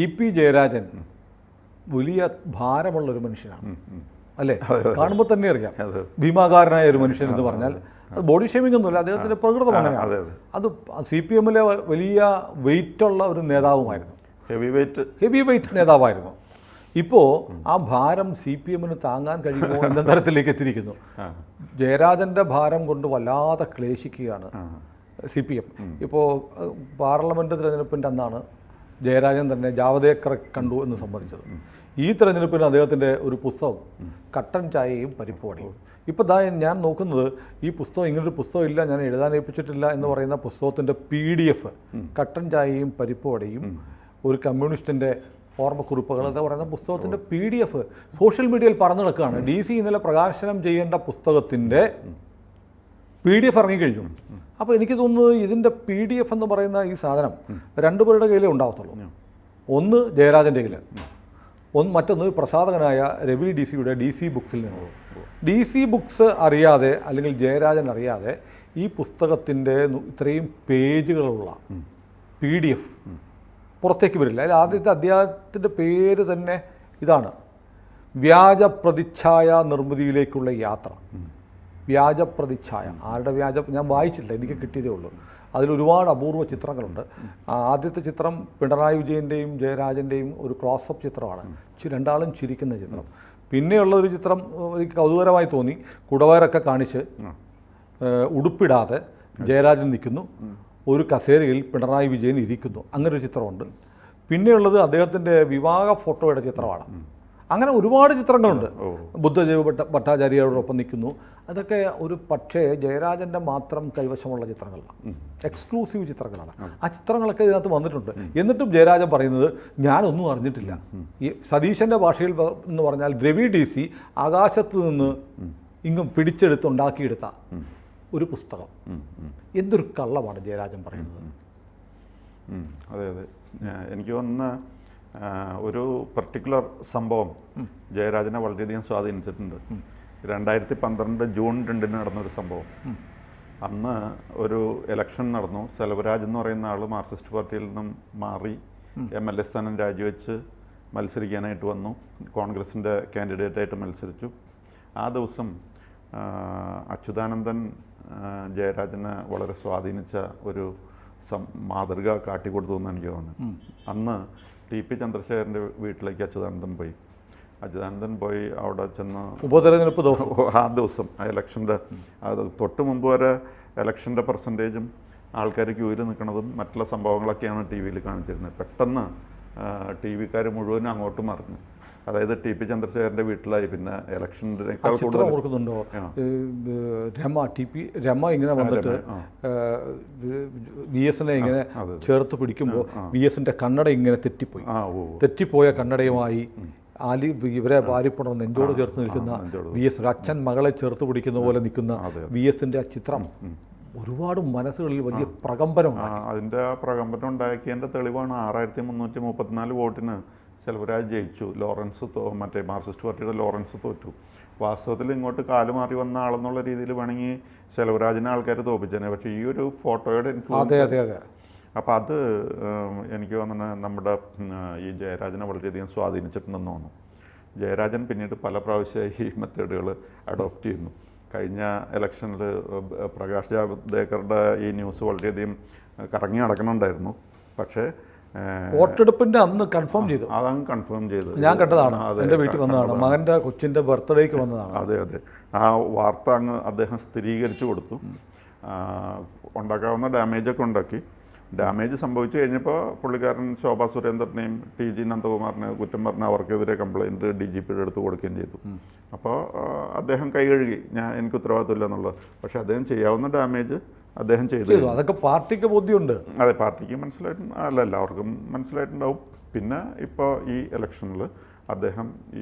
EP. Jayarajan വലിയ ഭാരമുള്ളൊരു മനുഷ്യനാണ് അല്ലേ? കാണുമ്പോൾ തന്നെ അറിയാം ഭീമാകാരനായ ഒരു മനുഷ്യൻ എന്ന് പറഞ്ഞാൽ അത് ബോഡി ഷേമിംഗ് ഒന്നുമില്ല, അദ്ദേഹത്തിൻ്റെ പ്രകൃതം അങ്ങനെയാണ്. അത് CPM വലിയ വെയിറ്റുള്ള ഒരു നേതാവുമായിരുന്നു, ഹെവി വെയിറ്റ് നേതാവായിരുന്നു. ഇപ്പോൾ ആ ഭാരം CPM താങ്ങാൻ കഴിയുമോ എന്ന തരത്തിലേക്ക് എത്തിയിരിക്കുന്നു. ജയരാജൻ്റെ ഭാരം കൊണ്ട് വല്ലാതെ ക്ലേശിക്കുകയാണ് CPM. ഇപ്പോൾ പാർലമെൻറ്റ് തിരഞ്ഞെടുപ്പിൻ്റെ അന്നാണ് ജയരാജൻ തന്നെ ജാവദേക്കറെ കണ്ടു എന്ന് സംബന്ധിച്ചത്. ഈ തിരഞ്ഞെടുപ്പിന് അദ്ദേഹത്തിൻ്റെ ഒരു പുസ്തകം കട്ടൻ ചായയും പരിപ്പുവടയും. ഇപ്പോൾ ഞാൻ നോക്കുന്നത് ഈ പുസ്തകം, ഇങ്ങനൊരു പുസ്തകം ഇല്ല, ഞാൻ എഴുതാൻ ഏൽപ്പിച്ചിട്ടില്ല എന്ന് പറയുന്ന പുസ്തകത്തിൻ്റെ PDF കട്ടൻ ചായയും പരിപ്പുവടയും ഒരു കമ്മ്യൂണിസ്റ്റിൻ്റെ ഓർമ്മക്കുറിപ്പുകൾ എന്ന് പറയുന്ന പുസ്തകത്തിൻ്റെ PDF സോഷ്യൽ മീഡിയയിൽ പറന്നു നടക്കുകയാണ്. DC ഇന്നലെ പ്രകാശനം ചെയ്യേണ്ട പുസ്തകത്തിൻ്റെ PDF ഇറങ്ങിക്കഴിഞ്ഞു. അപ്പോൾ എനിക്ക് തോന്നുന്നത് ഇതിൻ്റെ PDF എന്ന് പറയുന്ന ഈ സാധനം രണ്ടുപേരുടെ കയ്യിലേ ഉണ്ടാകത്തുള്ളൂ. ഒന്ന് ജയരാജൻ്റെ കയ്യിൽ, മറ്റൊന്ന് പ്രസാധകനായ രവി DC-യുടെ DC ബുക്സിൽ നിന്ന്. DC ബുക്സ് അറിയാതെ അല്ലെങ്കിൽ ജയരാജൻ അറിയാതെ ഈ പുസ്തകത്തിൻ്റെ ഇത്രയും പേജുകളുള്ള PDF പുറത്തേക്ക് വരില്ല. അതിൽ ആദ്യത്തെ അധ്യായത്തിൻ്റെ പേര് തന്നെ ഇതാണ്, വ്യാജ പ്രതിച്ഛായ നിർമ്മിതിയിലേക്കുള്ള യാത്ര. വ്യാജ പ്രതിച്ഛായ, ആരുടെ ഞാൻ വായിച്ചില്ല, എനിക്ക് കിട്ടിയതേ ഉള്ളൂ. അതിലൊരുപാട് അപൂർവ ചിത്രങ്ങളുണ്ട്. ആദ്യത്തെ ചിത്രം പിണറായി വിജയൻ്റെയും ജയരാജൻ്റെയും ഒരു ക്ലോസപ്പ് ചിത്രമാണ്, രണ്ടാളും ചിരിക്കുന്ന ചിത്രം. പിന്നെയുള്ളൊരു ചിത്രം എനിക്ക് കൗതുകരമായി തോന്നി, കുടവയറൊക്കെ കാണിച്ച് ഉടുപ്പിടാതെ ജയരാജൻ നിൽക്കുന്നു, ഒരു കസേരയിൽ പിണറായി വിജയൻ ഇരിക്കുന്നു, അങ്ങനൊരു ചിത്രമുണ്ട്. പിന്നെയുള്ളത് അദ്ദേഹത്തിൻ്റെ വിവാഹ ഫോട്ടോയുടെ ചിത്രമാണ്. അങ്ങനെ ഒരുപാട് ചിത്രങ്ങളുണ്ട്. ബുദ്ധദേവ് ഭട്ടാചാര്യരോടൊപ്പം നിൽക്കുന്നു. അതൊക്കെ പക്ഷേ ജയരാജൻ്റെ മാത്രം കൈവശമുള്ള ചിത്രങ്ങളാണ്, എക്സ്ക്ലൂസീവ് ചിത്രങ്ങളാണ്. ആ ചിത്രങ്ങളൊക്കെ ഇതിനകത്ത് വന്നിട്ടുണ്ട്. എന്നിട്ടും ജയരാജൻ പറയുന്നത് ഞാനൊന്നും അറിഞ്ഞിട്ടില്ല. ഈ സതീശൻ്റെ ഭാഷയിൽ എന്ന് പറഞ്ഞാൽ രവി DC ആകാശത്ത് നിന്ന് ഇങ്ങും പിടിച്ചെടുത്തുണ്ടാക്കിയെടുത്ത ഒരു പുസ്തകം. എന്തൊരു കള്ളമാണ് ജയരാജൻ പറയുന്നത്. അതെ അതെ, എനിക്ക് തോന്നുന്ന ഒരു പർട്ടിക്കുലർ സംഭവം ജയരാജനെ വളരെയധികം സ്വാധീനിച്ചിട്ടുണ്ട്. 2012 ജൂൺ 2 നടന്നൊരു സംഭവം. അന്ന് ഒരു ഇലക്ഷൻ നടന്നു. സെൽവരാജ് എന്ന് പറയുന്ന ആൾ മാർക്സിസ്റ്റ് പാർട്ടിയിൽ നിന്നും മാറി MLA സ്ഥാനം രാജിവെച്ച് മത്സരിക്കാനായിട്ട് വന്നു. കോൺഗ്രസിൻ്റെ കാൻഡിഡേറ്റായിട്ട് മത്സരിച്ചു. ആ ദിവസം അച്യുതാനന്ദൻ ജയരാജനെ വളരെ സ്വാധീനിച്ച ഒരു മാതൃക കാട്ടിക്കൊടുത്തു എന്ന് എനിക്ക് തോന്നുന്നു. അന്ന് TP ചന്ദ്രശേഖരൻ്റെ വീട്ടിലേക്ക് അച്യുതാനന്ദൻ പോയി അവിടെ ചെന്ന് ഉപതെരഞ്ഞെടുപ്പ് ദിവസം, ആ ദിവസം ഇലക്ഷൻ്റെ തൊട്ട് മുമ്പ് വരെ ഇലക്ഷൻ്റെ പെർസെൻറ്റേജും ആൾക്കാർ ക്യൂവിൽ നിൽക്കുന്നതും മറ്റുള്ള സംഭവങ്ങളൊക്കെയാണ് TV കാണിച്ചിരുന്നത്. പെട്ടെന്ന് TV-ക്കാർ മുഴുവനും അങ്ങോട്ട് മറിഞ്ഞു. അതായത് TP ചന്ദ്രശേഖരൻ്റെ വീട്ടിലായി. പിന്നെ ഇലക്ഷനേക്കാൾ കൂടുതൽ ഓർക്കുന്നുണ്ടോ, രമ ഇങ്ങനെ വന്നിട്ട് VS-നെ ഇങ്ങനെ ചേർത്ത് പിടിക്കുമ്പോൾ VS-ന്റെ കണ്ണട ഇങ്ങനെ തെറ്റിപ്പോയ കണ്ണടയുമായി ഇവരെ ഭാര്യപ്പുണർ നെഞ്ചോട് ചേർത്ത് നിൽക്കുന്ന VS, അച്ഛൻ മകളെ ചേർത്ത് പിടിക്കുന്ന പോലെ നിൽക്കുന്ന VS-ന്റെ ആ ചിത്രം ഒരുപാട് മനസ്സുകളിൽ വലിയ പ്രകമ്പനം. അതിൻ്റെ ആ പ്രകമ്പനം ഉണ്ടാക്കിയതിൻ്റെ തെളിവാണ് 6334 വോട്ടിന് സെൽവരാജ് ജയിച്ചു. മറ്റേ മാർക്സിസ്റ്റ് പാർട്ടിയുടെ ലോറൻസ് തോറ്റു. വാസ്തവത്തിൽ ഇങ്ങോട്ട് കാലുമാറി വന്ന ആളെന്നുള്ള രീതിയിൽ വേണമെങ്കിൽ സെൽവരാജിനെ ആൾക്കാർ തോപ്പിച്ചേനെ. പക്ഷേ ഈ ഒരു ഫോട്ടോയുടെ ഇൻഫ്ലുവൻസ്, അപ്പോൾ അത് എനിക്ക് തോന്നുന്നത് നമ്മുടെ ഈ ജയരാജനെ വളരെയധികം സ്വാധീനിച്ചിട്ടുണ്ടെന്ന് തോന്നുന്നു. ജയരാജൻ പിന്നീട് പല പ്രാവശ്യമായി ഈ മെത്തേഡുകൾ അഡോപ്റ്റ് ചെയ്യുന്നു. കഴിഞ്ഞ ഇലക്ഷനിൽ പ്രകാശ് ജാവ്ദേക്കറുടെ ഈ ന്യൂസ് വളരെയധികം കറങ്ങി നടക്കണുണ്ടായിരുന്നു. പക്ഷേ വോട്ടെടുപ്പിന്റെ അന്ന് കൺഫേം ചെയ്തു. അതങ്ങ് കൺഫേം ചെയ്തു. ഞാൻ കണ്ടതാണ്, എൻ്റെ വീട്ടിൽ വന്നതാണ്, മകൻ്റെ കൊച്ചിൻ്റെ ബർത്ത്ഡേക്ക് വന്നതാണ്. അതെ അതെ, ആ വാർത്ത അങ്ങ് അദ്ദേഹം സ്ഥിരീകരിച്ചു കൊടുത്തു. ഉണ്ടാക്കാവുന്ന ഡാമേജൊക്കെ ഉണ്ടാക്കി. ഡാമേജ് സംഭവിച്ചു കഴിഞ്ഞപ്പോൾ പുള്ളിക്കാരൻ ശോഭാ സുരേന്ദ്രനെയും TG നന്ദകുമാറിനെ കുറ്റം പറഞ്ഞ് അവർക്കെതിരെ കംപ്ലയിൻറ്റ് DGP-യുടെ അടുത്ത് കൊടുക്കുകയും ചെയ്തു. അപ്പോൾ അദ്ദേഹം കൈ കഴുകി, എനിക്ക് ഉത്തരവാദിത്തമില്ല എന്നുള്ളത്. പക്ഷേ അദ്ദേഹം ചെയ്യാവുന്ന ഡാമേജ് അദ്ദേഹം ചെയ്തു. അതൊക്കെ പാർട്ടിക്ക് ബോധ്യമുണ്ട്. അതെ, പാർട്ടിക്ക് മനസ്സിലായിട്ട് എല്ലാവർക്കും മനസ്സിലായിട്ടുണ്ടാവും. പിന്നെ ഇപ്പോൾ ഈ ഇലക്ഷനിൽ അദ്ദേഹം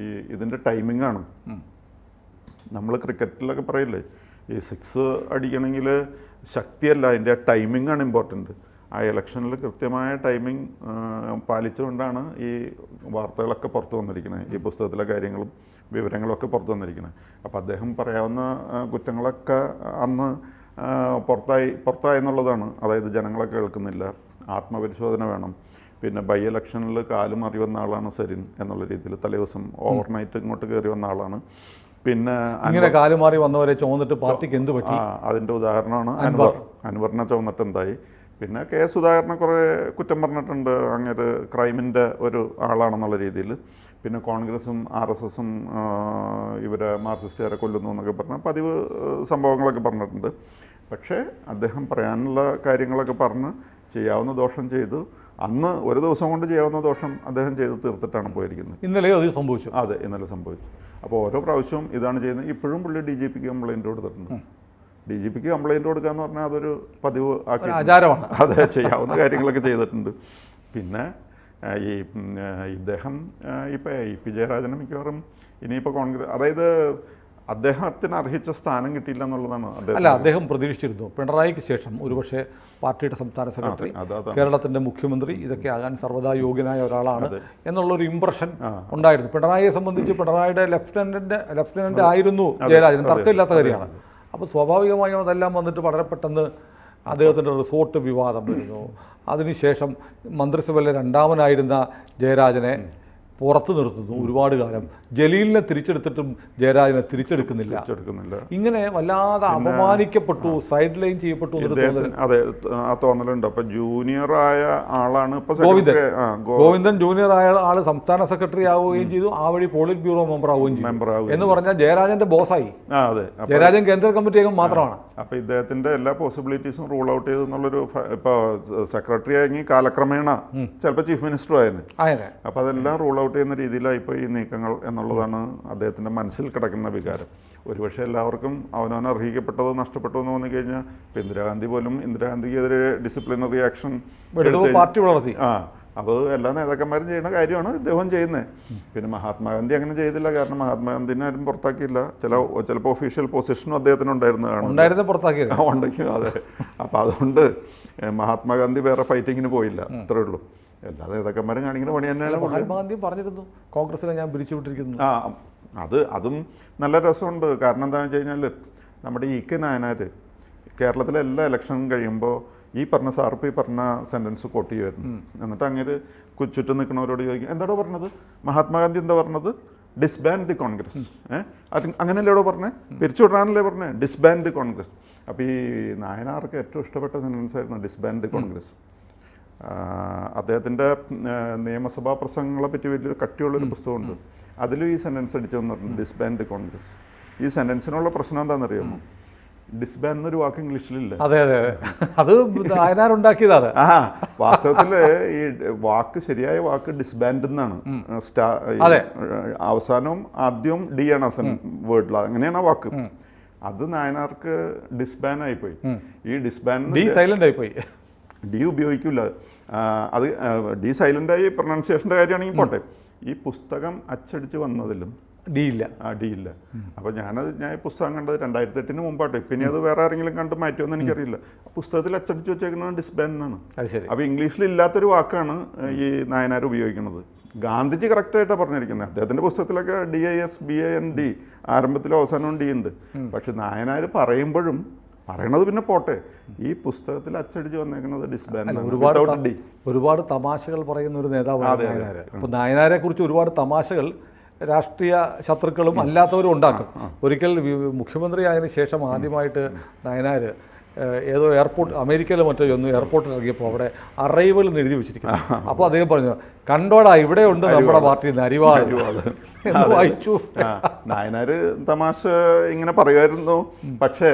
ഇതിൻ്റെ ടൈമിങ്ങാണ്. നമ്മൾ ക്രിക്കറ്റിലൊക്കെ പറയില്ലേ, ഈ 6 അടിക്കണമെങ്കിൽ ശക്തിയല്ല, അതിൻ്റെ ടൈമിങ്ങാണ് ഇമ്പോർട്ടൻറ്റ്. ആ ഇലക്ഷനിൽ കൃത്യമായ ടൈമിംഗ് പാലിച്ചുകൊണ്ടാണ് ഈ വാർത്തകളൊക്കെ പുറത്തു വന്നിരിക്കുന്നത്, ഈ പുസ്തകത്തിലെ കാര്യങ്ങളും വിവരങ്ങളൊക്കെ പുറത്തു വന്നിരിക്കുന്നത്. അപ്പോൾ അദ്ദേഹം പറയാവുന്ന കുറ്റങ്ങളൊക്കെ അന്ന് പുറത്തായി എന്നുള്ളതാണ്. അതായത് ജനങ്ങളെ കേൾക്കുന്നില്ല, ആത്മപരിശോധന വേണം, പിന്നെ ബൈ ഇലക്ഷനിൽ കാല് മാറി വന്ന ആളാണ് സരിൻ എന്നുള്ള രീതിയിൽ തലേദിവസം ഓവർനൈറ്റ് ഇങ്ങോട്ട് കയറി വന്ന ആളാണ്. പിന്നെ ഇങ്ങനെ കാലുമാറി വന്നവരെ ചുമന്നിട്ട് പാർട്ടിക്ക് എന്ത് പറ്റി? അതിൻ്റെ ഉദാഹരണമാണ് അൻവറിനെ ചുമന്നിട്ട് എന്തായി. പിന്നെ കെ സുധാകരനെ കുറേ കുറ്റം പറഞ്ഞിട്ടുണ്ട്, അങ്ങനെ ക്രൈമിൻ്റെ ഒരു ആളാണെന്നുള്ള രീതിയിൽ. പിന്നെ കോൺഗ്രസും RSSും ഇവരെ മാർക്സിസ്റ്റുകാരെ കൊല്ലുന്നു എന്നൊക്കെ പറഞ്ഞ പതിവ് സംഭവങ്ങളൊക്കെ പറഞ്ഞിട്ടുണ്ട്. പക്ഷേ അദ്ദേഹം പറയാനുള്ള കാര്യങ്ങളൊക്കെ പറഞ്ഞ് ചെയ്യാവുന്ന ദോഷം ചെയ്തു. അന്ന് ഒരു ദിവസം കൊണ്ട് ചെയ്യാവുന്ന ദോഷം അദ്ദേഹം ചെയ്ത് തീർത്തിട്ടാണ് പോയിരിക്കുന്നത്. ഇന്നലെയോ അത് സംഭവിച്ചു? അതെ, ഇന്നലെ സംഭവിച്ചു. അപ്പോൾ ഓരോ പ്രാവശ്യവും ഇതാണ് ചെയ്യുന്നത്. ഇപ്പോഴും പുള്ളി DGPക്ക് കംപ്ലയിൻറ്റ് കൊടുത്തിട്ടുണ്ട്. DGPക്ക് കംപ്ലയിൻറ്റ് കൊടുക്കുക എന്ന് പറഞ്ഞാൽ അതൊരു പതിവ് ആക്കി, ആചാരമാണ്. അതെ, ചെയ്യാവുന്ന കാര്യങ്ങളൊക്കെ ചെയ്തിട്ടുണ്ട്. പിന്നെ ഈ ഇദ്ദേഹം ഇപ്പോൾ AP ജയരാജന് മിക്കവാറും ഇനിയിപ്പോൾ കോൺഗ്രസ്, അതായത് അദ്ദേഹത്തിന് അർഹിച്ച സ്ഥാനം കിട്ടിയില്ല എന്നുള്ളതാണ്. അദ്ദേഹം പ്രതീക്ഷിച്ചിരുന്നു പിണറായിക്ക് ശേഷം ഒരുപക്ഷെ പാർട്ടിയുടെ സംസ്ഥാന സെക്രട്ടറി, കേരളത്തിൻ്റെ മുഖ്യമന്ത്രി, ഇതൊക്കെ ആകാൻ സർവ്വതാ യോഗ്യനായ ഒരാളാണ് എന്നുള്ളൊരു ഇംപ്രഷൻ ഉണ്ടായിരുന്നു. പിണറായിയെ സംബന്ധിച്ച് പിണറായിയുടെ ലെഫ്റ്റനൻ്റ് ആയിരുന്നു ജയരാജൻ, തർക്കമില്ലാത്ത കാര്യമാണ്. അപ്പോൾ സ്വാഭാവികമായും അതെല്ലാം വന്നിട്ട് വളരെ പെട്ടെന്ന് അദ്ദേഹത്തിൻ്റെ റിസോർട്ട് വിവാദം വരുന്നു. അതിനുശേഷം മന്ത്രിസഭയിലെ രണ്ടാമനായിരുന്ന ജയരാജനെ പുറത്തു നിർത്തുന്നു ഒരുപാട് കാലം. ജലീലിനെ തിരിച്ചെടുത്തിട്ടും ജയരാജനെ തിരിച്ചെടുക്കുന്നില്ല. ഇങ്ങനെ വല്ലാതെ അപമാനിക്കപ്പെട്ടു, സൈഡ് ലൈൻ ചെയ്യപ്പെട്ടു. അതെ, ആ തോന്നലുണ്ട്. അപ്പൊ ജൂനിയറായ ആളാണ് ഇപ്പൊ ഗോവിന്ദൻ. ജൂനിയർ ആയ ആള് സംസ്ഥാന സെക്രട്ടറി ആവുകയും ചെയ്തു, ആ വഴി പോളിറ്റ് ബ്യൂറോ മെമ്പർ ആവുകയും ചെയ്തു. എന്ന് പറഞ്ഞാൽ ജയരാജന്റെ ബോസായി. ജയരാജൻ കേന്ദ്ര കമ്മിറ്റി അംഗം മാത്രമാണ്. അപ്പൊ ഇദ്ദേഹത്തിന്റെ എല്ലാ പോസിബിലിറ്റീസും റൂൾ ഔട്ട് ചെയ്തു എന്നുള്ളൊരു, ഇപ്പൊ സെക്രട്ടറി ആയെങ്കിൽ കാലക്രമേണ ചിലപ്പോൾ ചീഫ് മിനിസ്റ്റർ ആയിരുന്നു. അപ്പൊ അതെല്ലാം റൂൾ ഔട്ട് ചെയ്യുന്ന രീതിയിലായിപ്പോൾ ഈ നീക്കങ്ങൾ എന്നുള്ളതാണ് അദ്ദേഹത്തിൻ്റെ മനസ്സിൽ കിടക്കുന്ന വികാരം. ഒരുപക്ഷെ എല്ലാവർക്കും അവനവൻ അർഹിക്കപ്പെട്ടത് നഷ്ടപ്പെട്ടു എന്ന് തോന്നിക്കഴിഞ്ഞാൽ, ഇപ്പോൾ ഇന്ദിരാഗാന്ധിക്കെതിരെ ഡിസിപ്ലിനറി ആക്ഷൻ പാർട്ടി വളർത്തി. അത് എല്ലാ നേതാക്കന്മാരും ചെയ്യുന്ന കാര്യമാണ് ഇദ്ദേഹം ചെയ്യുന്നത്. പിന്നെ മഹാത്മാഗാന്ധി അങ്ങനെ ചെയ്തില്ല, കാരണം മഹാത്മാഗാന്ധിനെ ആരും പുറത്താക്കിയില്ല. ചിലപ്പോൾ ഒഫീഷ്യൽ പൊസിഷനും അദ്ദേഹത്തിന് ഉണ്ടായിരുന്നു, പുറത്താക്കിയില്ല. അതെ. അപ്പോൾ അതുകൊണ്ട് മഹാത്മാഗാന്ധി വേറെ ഫൈറ്റിങ്ങിന് പോയില്ല, അത്രേ ഉള്ളൂ. എല്ലാ നേതാക്കന്മാരും കാണിക്കുന്ന പണി തന്നെയാണ്. മഹാത്മാഗാന്ധി പറഞ്ഞിരുന്നു കോൺഗ്രസിനെ ഞാൻ പിരിച്ചുവിട്ടിരിക്കുന്നു. അതും നല്ല രസമുണ്ട്. കാരണം എന്താണെന്ന് വെച്ച് കഴിഞ്ഞാൽ, നമ്മുടെ EK നായനാർ കേരളത്തിലെ എല്ലാ ഇലക്ഷനും കഴിയുമ്പോൾ ഈ പറഞ്ഞ സാർപ്പ് ഈ പറഞ്ഞ സെൻറ്റൻസ് കോട്ട് ചെയ്യുമായിരുന്നു. എന്നിട്ട് അങ്ങനെ ചുറ്റും നിൽക്കുന്നവരോട് ചോദിക്കും, എന്താണോ പറഞ്ഞത് മഹാത്മാഗാന്ധി, എന്താ പറഞ്ഞത്? Disband the Congress. അങ്ങനെയല്ലേ ഇവിടെ പറഞ്ഞത്? പിരിച്ചുവിടാനല്ലേ പറഞ്ഞത്? Disband the Congress. അപ്പോൾ ഈ നായനാർക്ക് ഏറ്റവും ഇഷ്ടപ്പെട്ട സെൻറ്റൻസ് ആയിരുന്നു ഡിസ്ബാൻഡ് ദി കോൺഗ്രസ്. അദ്ദേഹത്തിൻ്റെ നിയമസഭാ പ്രസംഗങ്ങളെ പറ്റി വലിയൊരു കട്ടിയുള്ളൊരു പുസ്തകമുണ്ട്. അതിലും ഈ സെൻറ്റൻസ് അടിച്ചു വന്നിട്ടുണ്ട്, ഡിസ്ബാൻഡ് ദി കോൺഗ്രസ്. ഈ സെൻറ്റൻസിനുള്ള പ്രശ്നം എന്താണെന്നറിയാമോ? ഡിസ്ബാൻഡ് എന്നൊരു വാക്ക് ഇംഗ്ലീഷിലില്ല. അതെ, അത് നായനാരുണ്ടാക്കിയതാണ്. വാസ്തവത്തിൽ ഈ വാക്ക്, ശരിയായ വാക്ക് ഡിസ്ബാൻഡ് എന്നാണ്. അവസാനവും ആദ്യവും D ആണ് വേർഡിൽ, അങ്ങനെയാണ് ആ വാക്ക്. അത് നായനാർക്ക് ഡിസ്ബാൻ ആയിപ്പോയി. ഈ ഡിസ്ബാൻഡ് സൈലന്റ് ആയിപ്പോയി. D ഉപയോഗിക്കില്ല. അത് D സൈലൻ്റായി പ്രൊനൗൺസിയേഷൻ്റെ കാര്യമാണെങ്കിൽ പോട്ടെ. ഈ പുസ്തകം അച്ചടിച്ച് വന്നതിലും D ഇല്ല. അപ്പോൾ ഞാൻ ഈ പുസ്തകം കണ്ടത് 2008 മുമ്പാട്ടെ. പിന്നെ അത് വേറെ ആരെങ്കിലും കണ്ട് മാറ്റുമെന്ന് എനിക്കറിയില്ല. പുസ്തകത്തിൽ അച്ചടിച്ച് വെച്ചേക്കുന്നത് ഡിസ്ബാൻഡ് എന്നാണ്. അപ്പോൾ ഇംഗ്ലീഷിൽ ഇല്ലാത്തൊരു വാക്കാണ് ഈ നായനാർ ഉപയോഗിക്കുന്നത്. ഗാന്ധിജി കറക്റ്റായിട്ടാണ് പറഞ്ഞിരിക്കുന്നത്. അദ്ദേഹത്തിൻ്റെ പുസ്തകത്തിലൊക്കെ DISBAND ആരംഭത്തിലും അവസാനവും D ഉണ്ട്. പക്ഷെ നായനാർ പറയുമ്പോഴും പറയണത് പിന്നെ പോട്ടെ, ഈ പുസ്തകത്തിൽ അച്ചടിച്ച് വന്നേക്കുന്നത് ഡിസ്ബാൻഡ്. ഒരുപാട് തമാശകൾ പറയുന്ന ഒരു നേതാവാണ് നായനാർ. അപ്പോൾ നായനാരെ കുറിച്ച് ഒരുപാട് തമാശകൾ രാഷ്ട്രീയ ശത്രുക്കളും അല്ലാത്തവരും ഉണ്ടാക്കും. ഒരിക്കൽ മുഖ്യമന്ത്രി ആയതിനു ശേഷം ആദ്യമായിട്ട് നായനാർ ഏതോ എയർപോർട്ട്, അമേരിക്കയിലെ മറ്റോ ഒന്ന് എയർപോർട്ടിൽ ഇറങ്ങിയപ്പോൾ അവിടെ അറൈവൽ എന്ന് എഴുതി വെച്ചിരിക്കുന്നു. അപ്പോൾ അദ്ദേഹം പറഞ്ഞു, കണ്ടോടാ ഇവിടെ ഉണ്ട് നമ്മുടെ പാർട്ടിയിൽ നിന്ന് അരിവാൾ എന്ന് വായിച്ചു. നായനാർ തമാശ ഇങ്ങനെ പറയുമായിരുന്നു. പക്ഷേ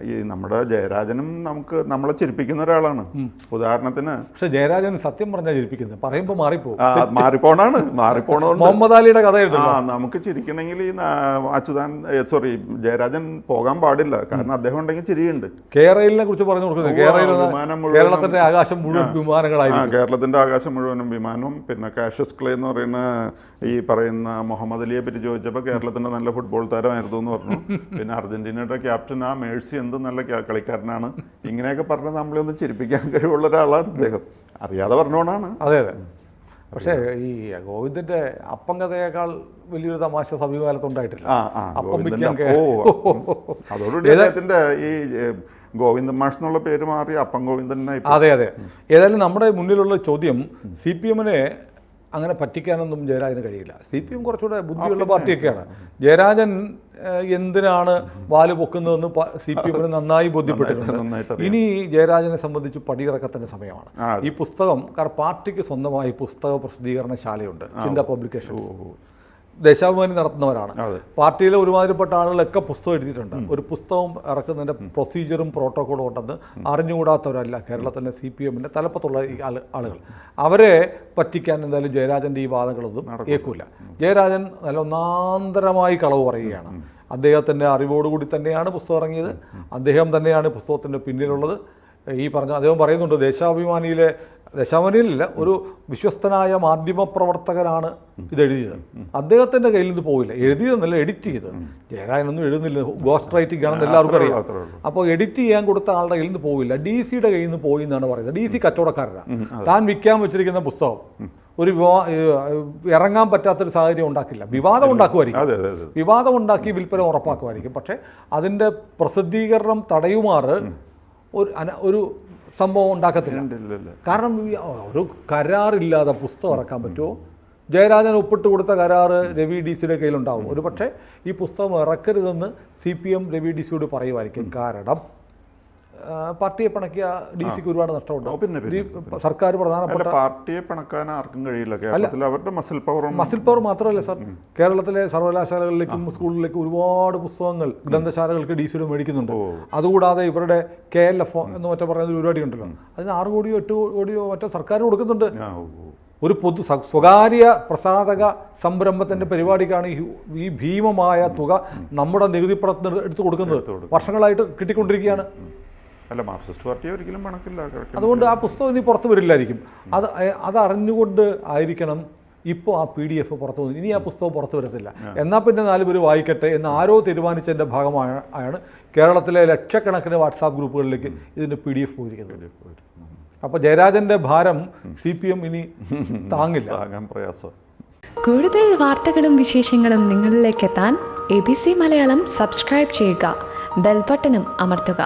ഈ നമ്മുടെ ജയരാജനും നമ്മളെ ചിരിപ്പിക്കുന്ന ഒരാളാണ്. ഉദാഹരണത്തിന്, പക്ഷെ ജയരാജൻ സത്യം പറഞ്ഞാൽ ചിരിപ്പിക്കുന്നത്, പറയുമ്പോൾ മാറിപ്പോണതുകൊണ്ട് മുഹമ്മദ് അലിയുടെ കഥയുണ്ട്. നമുക്ക് ചിരിക്കണമെങ്കിൽ ഈ ജയരാജൻ പോകാൻ പാടില്ല, കാരണം അദ്ദേഹം ഉണ്ടെങ്കിൽ ചിരിയുണ്ട്. കേരളിനെ കുറിച്ച് പറഞ്ഞു കൊടുക്കുന്നത്, കേരളത്തിന്റെ ആകാശം മുഴുവൻ വിമാനങ്ങളായിരുന്നു. കേരളത്തിന്റെ ആകാശം മുഴുവനും വിമാനവും. പിന്നെ കാഷ്യസ് ക്ലേ എന്ന് പറയുന്ന ഈ പറയുന്ന മുഹമ്മദ് അലിയെ പറ്റി ചോദിച്ചപ്പോൾ കേരളത്തിന്റെ നല്ല ഫുട്ബോൾ താരമായിരുന്നു എന്ന് പറഞ്ഞു. പിന്നെ അർജന്റീനയുടെ ക്യാപ്റ്റൻ മെഴ്സി എന്ത് നല്ല കളിക്കാരനാണ്, ഇങ്ങനെയൊക്കെ പറഞ്ഞ് നമ്മളൊന്ന് ചിരിപ്പിക്കാൻ കഴിവുള്ള ഒരാളാണ് അദ്ദേഹം. അറിയാതെ പറഞ്ഞുകൊണ്ടാണ്. അതെ. പക്ഷേ ഈ ഗോവിന്ദന്റെ അപ്പം കഥയേക്കാൾ വലിയൊരു തമാശ സമീപകാലത്ത് ഉണ്ടായിട്ടില്ല. അതോടുകൂടി അദ്ദേഹത്തിന്റെ ഈ ഗോവിന്ദൻ മാഷ് എന്നുള്ള പേര് മാറി അപ്പം ഗോവിന്ദൻ എന്നായി. അതെ അതെ. ഏതായാലും നമ്മുടെ മുന്നിലുള്ള ചോദ്യം, CPM അങ്ങനെ പറ്റിക്കാനൊന്നും ജയരാജന് കഴിയില്ല. CPM കുറച്ചുകൂടെ ബുദ്ധിയുള്ള പാർട്ടിയൊക്കെയാണ്. ജയരാജൻ എന്തിനാണ് വാല് പൊക്കുന്നതെന്ന് CPM നന്നായി ബോധ്യപ്പെട്ടിട്ടുണ്ട്. ഇനി ജയരാജനെ സംബന്ധിച്ച് പടിയിറക്കത്തിൻ്റെ സമയമാണ്. ഈ പുസ്തകം, കാരണം പാർട്ടിക്ക് സ്വന്തമായി പുസ്തക പ്രസിദ്ധീകരണശാലയുണ്ട്, ചിന്ത പബ്ലിക്കേഷൻസ്. ദേശാഭിമാനി നടത്തുന്നവരാണ്. പാർട്ടിയിലെ ഒരുമാതിരിപ്പെട്ട ആളുകളൊക്കെ പുസ്തകം എഴുതിയിട്ടുണ്ട്. ഒരു പുസ്തകം ഇറക്കുന്നതിൻ്റെ പ്രൊസീജിയറും പ്രോട്ടോക്കോളും ഉണ്ടെന്ന് അറിഞ്ഞുകൂടാത്തവരല്ല കേരളത്തിലെ CPM തലപ്പത്തുള്ള ഈ ആളുകൾ. അവരെ പറ്റിക്കാൻ എന്തായാലും ജയരാജൻ്റെ ഈ വാദങ്ങളൊന്നും കേൾക്കില്ല. ജയരാജൻ നല്ല ഒന്നാന്തരമായി കളവ് പറയുകയാണ്. അദ്ദേഹത്തിൻ്റെ അറിവോടുകൂടി തന്നെയാണ് പുസ്തകം ഇറങ്ങിയത്. അദ്ദേഹം തന്നെയാണ് പുസ്തകത്തിൻ്റെ പിന്നിലുള്ളത്. ഈ പറഞ്ഞ അദ്ദേഹം പറയുന്നുണ്ട്, ദേശാഭിമാനിയിലില്ല, ഒരു വിശ്വസ്തനായ മാധ്യമപ്രവർത്തകനാണ് ഇത് എഴുതിയത്. അദ്ദേഹത്തിൻ്റെ കയ്യിൽ നിന്ന് പോയില്ല. എഴുതിയതെന്നല്ല, എഡിറ്റ് ചെയ്ത്. ജയരാജനൊന്നും എഴുതുന്നില്ല, ഗോസ്റ്റ് റൈറ്റിംഗ് ആണെന്ന് എല്ലാവർക്കും അറിയാം. അപ്പോൾ എഡിറ്റ് ചെയ്യാൻ കൊടുത്ത ആളുടെ കയ്യിൽ നിന്ന് പോയില്ല, DC കയ്യിൽ നിന്ന് പോയി എന്നാണ് പറയുന്നത്. DC കച്ചവടക്കാരനാണ്. താൻ വിൽക്കാൻ വെച്ചിരിക്കുന്ന പുസ്തകം ഒരു ഇറങ്ങാൻ പറ്റാത്തൊരു സാഹചര്യം ഉണ്ടാക്കില്ല. വിവാദം ഉണ്ടാക്കുമായിരിക്കും, വിവാദം ഉണ്ടാക്കി വിൽപ്പന ഉറപ്പാക്കുമായിരിക്കും. പക്ഷേ അതിൻ്റെ പ്രസിദ്ധീകരണം തടയുമാറ് ഒരു സംഭവം ഉണ്ടാക്കത്തില്ല. കാരണം ഒരു കരാറില്ലാതെ പുസ്തകം ഇറക്കാൻ പറ്റുമോ? ജയരാജൻ ഒപ്പിട്ട് കൊടുത്ത കരാറ് രവി DC കയ്യിലുണ്ടാവും. ഒരു പക്ഷേ ഈ പുസ്തകം ഇറക്കരുതെന്ന് CPM രവി DC പറയുമായിരിക്കും. കാരണം പാർട്ടിയെ പിണക്കിയ DC ഒരുപാട് നഷ്ടമുണ്ടാവും. പിന്നെ സർക്കാർ പ്രധാനപ്പെട്ട പാർട്ടിയെ പിണക്കാൻ ആർക്കും കഴിയില്ല. കേരളത്തിൽ അവരുടെ മസിൽ പവർ മാത്രമല്ല സർ, കേരളത്തിലെ സർവകലാശാലകളിലേക്കും സ്കൂളിലേക്കും ഒരുപാട് പുസ്തകങ്ങൾ ഗ്രന്ഥശാലകൾക്ക് DC മേടിക്കുന്നുണ്ട്. അതുകൂടാതെ ഇവരുടെ KLF എന്ന് മറ്റേ പറയുന്ന ഒരു പരിപാടി ഉണ്ടല്ലോ, അതിന് 6 കോടിയോ 8 കോടിയോ മറ്റോ സർക്കാരിന് കൊടുക്കുന്നുണ്ട്. ഒരു സ്വകാര്യ പ്രസാധക സംരംഭത്തിൻ്റെ പരിപാടിക്കാണ് ഈ ഭീമമായ തുക നമ്മുടെ നികുതിപ്പണത്തിന് എടുത്ത് കൊടുക്കുന്നത്. വർഷങ്ങളായിട്ട് കിട്ടിക്കൊണ്ടിരിക്കുകയാണ്. അല്ല, മാർക്സിസ്റ്റ് പാർട്ടി ഒരിക്കലും പണക്കില്ല. അതുകൊണ്ട് ആ പുസ്തകം ഇനി പുറത്തു വരില്ലായിരിക്കും. അതറിഞ്ഞുകൊണ്ട് ആയിരിക്കണം ഇപ്പോൾ ആ PDF പുറത്തു വന്നു. ഇനി ആ പുസ്തകം പുറത്തു വരത്തില്ല. എന്നാൽ പിന്നെ 4 പേര് വായിക്കട്ടെ എന്ന് ആരോ തീരുമാനിച്ചതിൻ്റെ ഭാഗമാണ് കേരളത്തിലെ ലക്ഷക്കണക്കിന് വാട്സാപ്പ് ഗ്രൂപ്പുകളിലേക്ക് ഇതിൻ്റെ PDF പോയിരിക്കുന്നത്. അപ്പോൾ ജയരാജൻ്റെ ഭാരം CPM ഇനി താങ്ങാൻ പ്രയാസം. കൂടുതൽ വാർത്തകളും വിശേഷങ്ങളും നിങ്ങളിലേക്ക് എത്താൻ ABC മലയാളം സബ്സ്ക്രൈബ് ചെയ്യുക, ബെൽ ബട്ടണും അമർത്തുക.